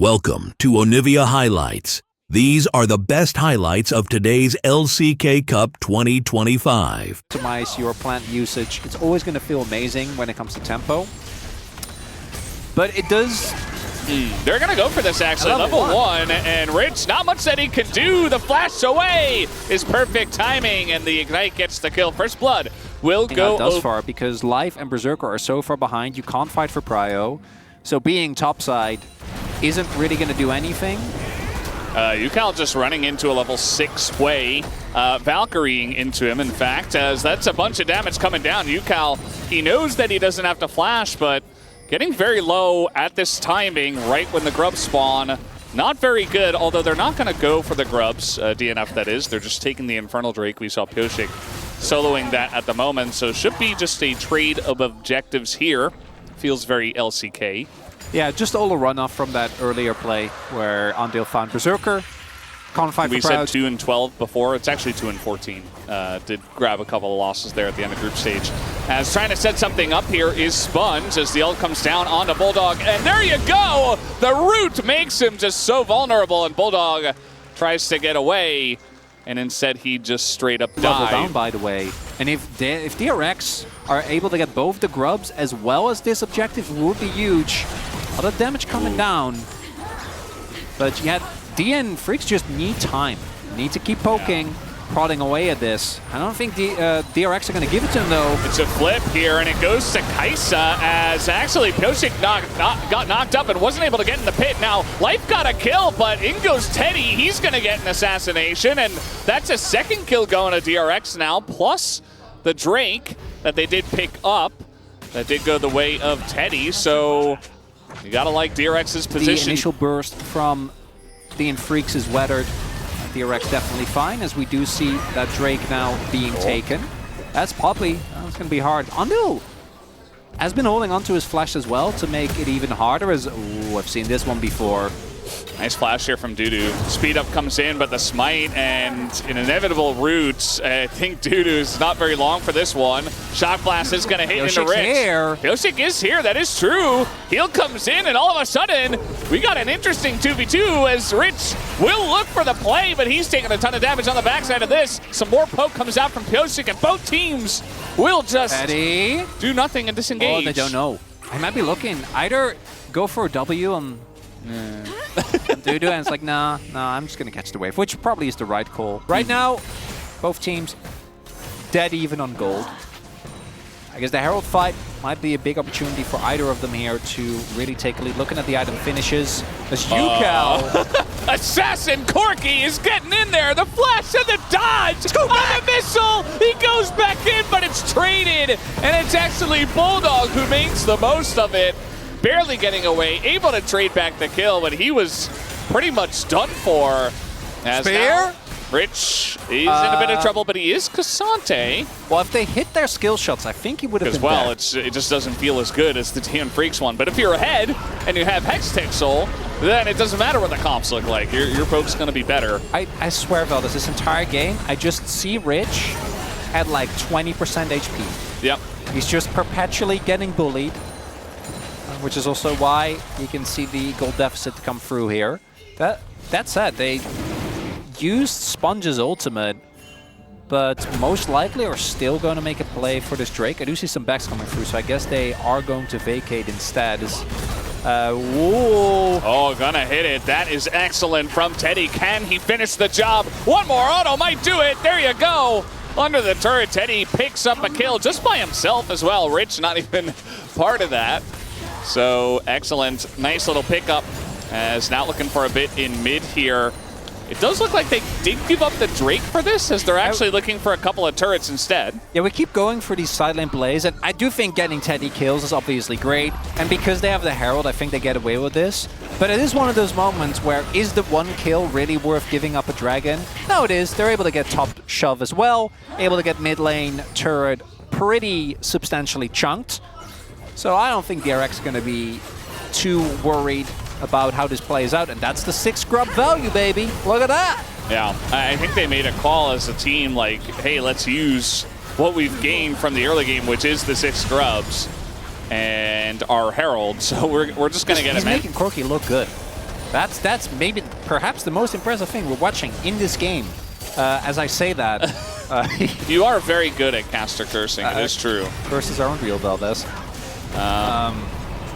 Welcome to Onivia Highlights. These are the best highlights of today's LCK Cup 2025. Optimize your plant usage. It's always going to feel amazing when it comes to tempo. But it does... They're going to go for this, actually. Level 1, and Rich, not much that he can do. The flash away is perfect timing, and the Ignite gets the kill. First Blood will go thus far, because Life and Berserker are so far behind, you can't fight for prio. So being topside isn't really going to do anything. UCal just running into a level 6 way, Valkyrieing into him, in fact, as that's a bunch of damage coming down. UCal, he knows that he doesn't have to flash, but getting very low at this timing, right when the grubs spawn. Not very good, although they're not going to go for the grubs, DNF that is. They're just taking the Infernal Drake. We saw Pyosik soloing that at the moment, so should be just a trade of objectives here. Feels very LCK. Yeah, just all a runoff from that earlier play where Andale found Berserker. Can't fight for We said 2 and 12 before. It's actually 2 and 14. Did grab a couple of losses there at the end of group stage. As trying to set something up here is Sponge as the ult comes down onto Bulldog. And there you go! The root makes him just so vulnerable, and Bulldog tries to get away. And instead he just straight up died. Down, by the way. And if DRX are able to get both the grubs as well as this objective, it would be huge. A lot of damage coming down. But yeah, D and Freecs just need time. Need to keep poking, prodding away at this. I don't think DRX are going to give it to him, though. It's a flip here, and it goes to Kaisa as actually Pyosik got knocked up and wasn't able to get in the pit. Now, Life got a kill, but in goes Teddy. He's going to get an assassination, and that's a second kill going to DRX now, plus the Drake that they did pick up. That did go the way of Teddy, so you got to like DRX's position. The initial burst from the Freecs is weathered. DRX definitely fine, as we do see that Drake now being taken. That's Poppy. That's going to be hard. Andale has been holding onto his flash as well to make it even harder, as I've seen this one before. Nice flash here from Dudu. Speed up comes in, but the smite and an inevitable root. I think Dudu's not very long for this one. Shock blast is going to hit into Rich. Pyosik is here, that is true. Heal comes in, and all of a sudden, we got an interesting 2v2 as Rich will look for the play, but he's taking a ton of damage on the backside of this. Some more poke comes out from Pyosik, and both teams will just do nothing and disengage. Oh, they don't know. I might be looking. Either go for a W on Dudu, and it's like, nah, I'm just going to catch the wave, which probably is the right call. Right now, both teams dead even on gold. I guess the Herald fight might be a big opportunity for either of them here to really take a lead. Looking at the item finishes, as UCal. Assassin Corky is getting in there. The flash and the dodge on the missile. He goes back in, but it's traded. And it's actually Bulldog who makes the most of it. Barely getting away, able to trade back the kill, but he was pretty much done for. As now, Rich, he's in a bit of trouble, but he is Cassante. Well, if they hit their skill shots, I think he would have been well, it just doesn't feel as good as the DN Freecs one. But if you're ahead and you have Hextech then it doesn't matter what the comps look like. Your poke's going to be better. I swear, Veldas, this entire game, I just see Rich at like 20% HP. Yep. He's just perpetually getting bullied, which is also why you can see the gold deficit come through here. That said, they used Sponge's ultimate, but most likely are still going to make a play for this Drake. I do see some backs coming through, so I guess they are going to vacate instead. Whoa. Oh, gonna hit it. That is excellent from Teddy. Can he finish the job? One more auto might do it. There you go. Under the turret, Teddy picks up a kill just by himself as well. Rich not even part of that. So excellent, nice little pickup, as now looking for a bit in mid here. It does look like they did give up the Drake for this, as they're actually looking for a couple of turrets instead. Yeah, we keep going for these side lane plays, and I do think getting Teddy kills is obviously great, and because they have the Herald, I think they get away with this. But it is one of those moments where, is the one kill really worth giving up a dragon? No, it is. They're able to get top shove as well, able to get mid lane turret pretty substantially chunked. So I don't think DRX is going to be too worried about how this plays out. And that's the 6 grub value, baby. Look at that. Yeah, I think they made a call as a team like, hey, let's use what we've gained from the early game, which is the 6 grubs, and our Herald. So we're just going to get him in. He's making Corky look good. That's maybe perhaps the most impressive thing we're watching in this game. As I say that, you are very good at caster cursing. It is true. Curses aren't real, Valdez.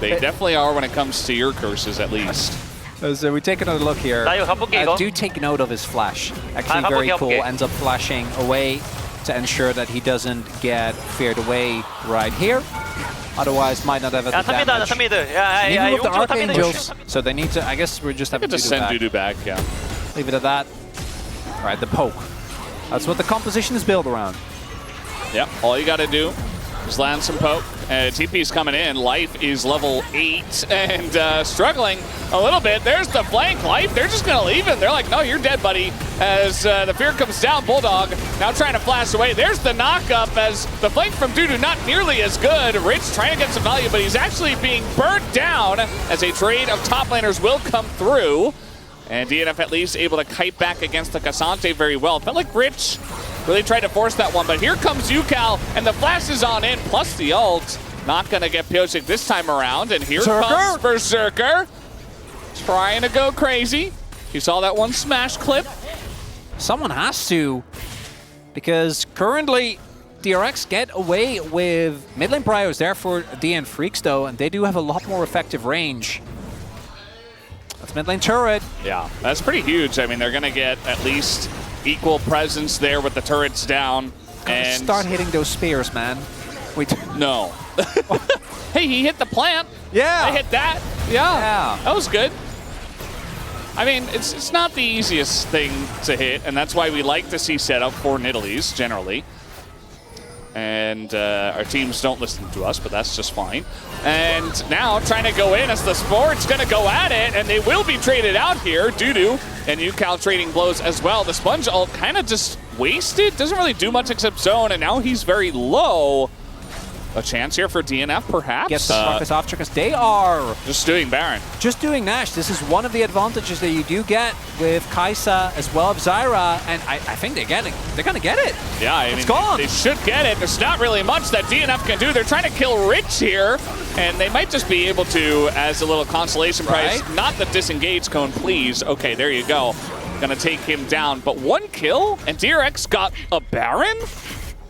They definitely are when it comes to your curses, at least. So we take another look here. Do take note of his flash. Actually very cool. Ends up flashing away to ensure that he doesn't get feared away right here. Otherwise, might not have the damage. Even with the Archangels, so they need to, I guess we just have to just send Dudu back, yeah. Leave it at that. All right, the poke. That's what the composition is built around. Yep, all you got to do is land some poke. TP's coming in. Life is level 8 and struggling a little bit. There's the flank. Life, they're just going to leave him. They're like, no, you're dead, buddy. As the fear comes down, Bulldog now trying to flash away. There's the knock-up as the flank from Dudu not nearly as good. Rich trying to get some value, but he's actually being burnt down as a trade of top laners will come through. And DNF at least able to kite back against the Cassante very well. Felt like Rich really tried to force that one, but here comes UCal, and the flash is on in, plus the ult. Not going to get Pyosik this time around, and here comes Berserker. Trying to go crazy. You saw that one smash clip. Someone has to, because currently DRX get away with mid lane priors there for DN Freecs though, and they do have a lot more effective range. That's mid lane turret. Yeah, that's pretty huge. I mean, they're going to get at least equal presence there with the turrets down. And start hitting those spears, man. Wait. No. Hey, he hit the plant. Yeah. I hit that. Yeah. That was good. I mean, it's not the easiest thing to hit, and that's why we like to see setup for Nidalees generally. And our teams don't listen to us, but that's just fine. And now trying to go in as the Sport's going to go at it, and they will be traded out here. Dudu and UCal trading blows as well. The Sponge ult kind of just wasted. Doesn't really do much except zone, and now he's very low. A chance here for DNF, perhaps? Gets the focus off because they are just doing Baron. Just doing Nash. This is one of the advantages that you do get with Kai'Sa as well as Zyra, and I think they're going to get it. Yeah, I mean, gone. They should get it. There's not really much that DNF can do. They're trying to kill Rich here, and they might just be able to, as a little consolation prize, not the disengage cone, please. Okay, there you go. Gonna take him down, but one kill, and DRX got a Baron?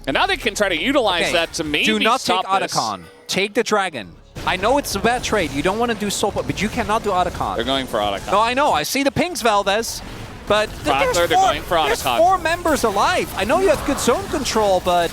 And now they can try to utilize that to maybe do not stop take Otacon. Take the Dragon. I know it's a bad trade. You don't want to do Soul, but you cannot do Otacon. They're going for Otacon. No, I know. I see the pings, Valdez. But there's 4 members alive. I know you have good zone control, but...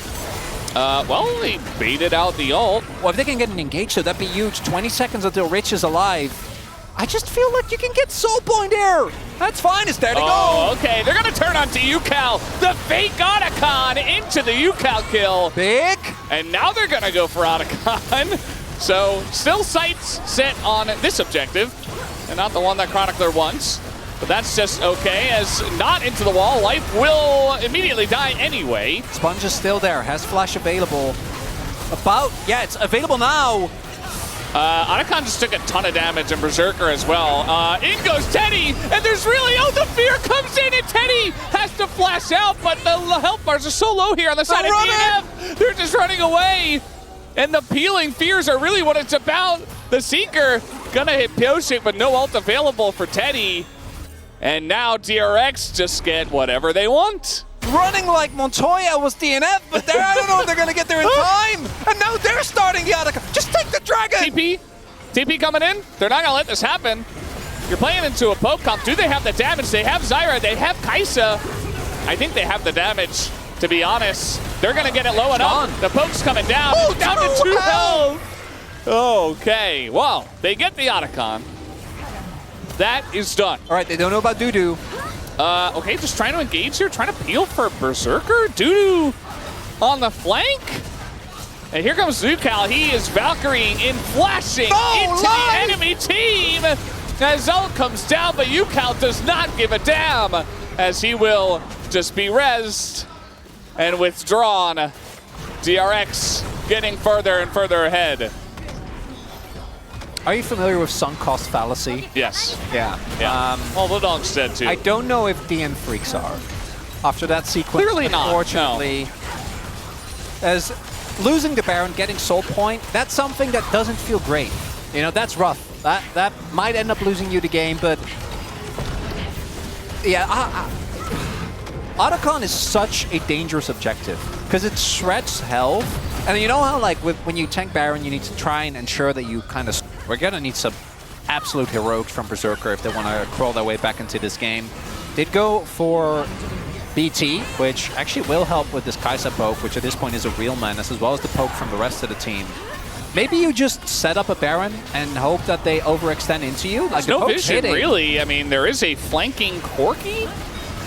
well, they baited out the ult. Well, if they can get an engage, so that'd be huge. 20 seconds until Rich is alive. I just feel like you can get Soul Point here. That's fine. It's there to go. Okay. They're going to turn onto UCal. The fake Otacon into the UCal kill. Big. And now they're going to go for Otacon. So still sights set on this objective and not the one that Chronicler wants. But that's just okay, as not into the wall. Life will immediately die anyway. Sponge is still there. Has flash available. It's available now. Otacon just took a ton of damage, and Berserker as well. In goes Teddy, and there's really, the fear comes in, and Teddy has to flash out, but the health bars are so low here on the side of DNF. They're just running away, and the peeling fears are really what it's about. The Seeker gonna hit Pyosik, but no ult available for Teddy. And now DRX just get whatever they want. Running like Montoya was DNF, but I don't know if they're going to get there in time. And now they're starting the Otacon. Just take the Dragon. TP coming in. They're not going to let this happen. You're playing into a poke comp. Do they have the damage? They have Zyra. They have Kai'Sa. I think they have the damage, to be honest. They're going to get it low enough. The poke's coming down. Oh, down to 2 health. Okay, well, they get the Otacon. That is done. All right, they don't know about Dudu. Okay, just trying to engage here, trying to peel for Berserker. Dudu on the flank. And here comes Zucal. He is Valkyrieing in, flashing into the enemy team. As ult comes down, but UCal does not give a damn, as he will just be rezzed and withdrawn. DRX getting further and further ahead. Are you familiar with sunk cost fallacy? Yes. Yeah. Well, the dog said too. I don't know if DN Freecs are. After that sequence, clearly not. Unfortunately, as losing the Baron, getting Soul Point, that's something that doesn't feel great. You know, that's rough. That might end up losing you the game, but yeah, Otacon is such a dangerous objective because it shreds health. And you know how, like, when you tank Baron, you need to try and ensure that you kind of... We're going to need some absolute heroics from Berserker if they want to crawl their way back into this game. Did go for BT, which actually will help with this Kai'Sa poke, which at this point is a real menace, as well as the poke from the rest of the team. Maybe you just set up a Baron and hope that they overextend into you. Like, there's no vision, really. I mean, there is a flanking Corki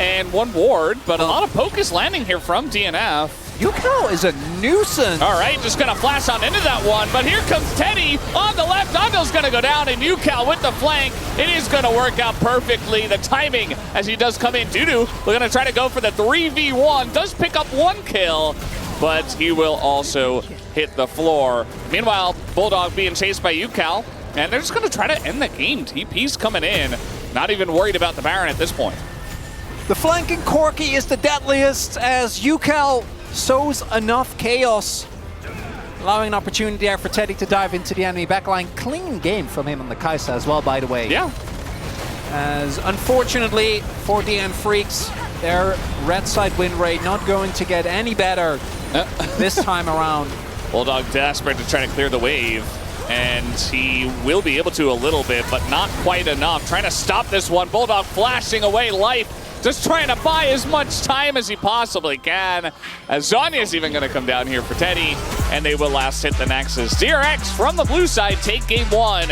and one ward, but a lot of poke is landing here from DNF. Yukino is a nuisance. All right, just going to flash on into that one, but here comes Teddy on the left. Anvil's going to go down, and Yukal with the flank. It is going to work out perfectly. The timing as he does come in. Dudu, we're going to try to go for the 3v1. Does pick up one kill, but he will also hit the floor. Meanwhile, Bulldog being chased by Yukal, and they're just going to try to end the game. TP's coming in. Not even worried about the Baron at this point. The flanking Corki is the deadliest as Yukal sows enough chaos, allowing an opportunity there for Teddy to dive into the enemy backline. Clean game from him on the Kai'Sa as well, by the way. Yeah. As unfortunately for DN Freecs, their red side win rate not going to get any better this time around. Bulldog desperate to try to clear the wave, and he will be able to a little bit, but not quite enough. Trying to stop this one. Bulldog flashing away life. Just trying to buy as much time as he possibly can. As Zhonya's even going to come down here for Teddy, and they will last hit the Nexus. DRX from the blue side take game one.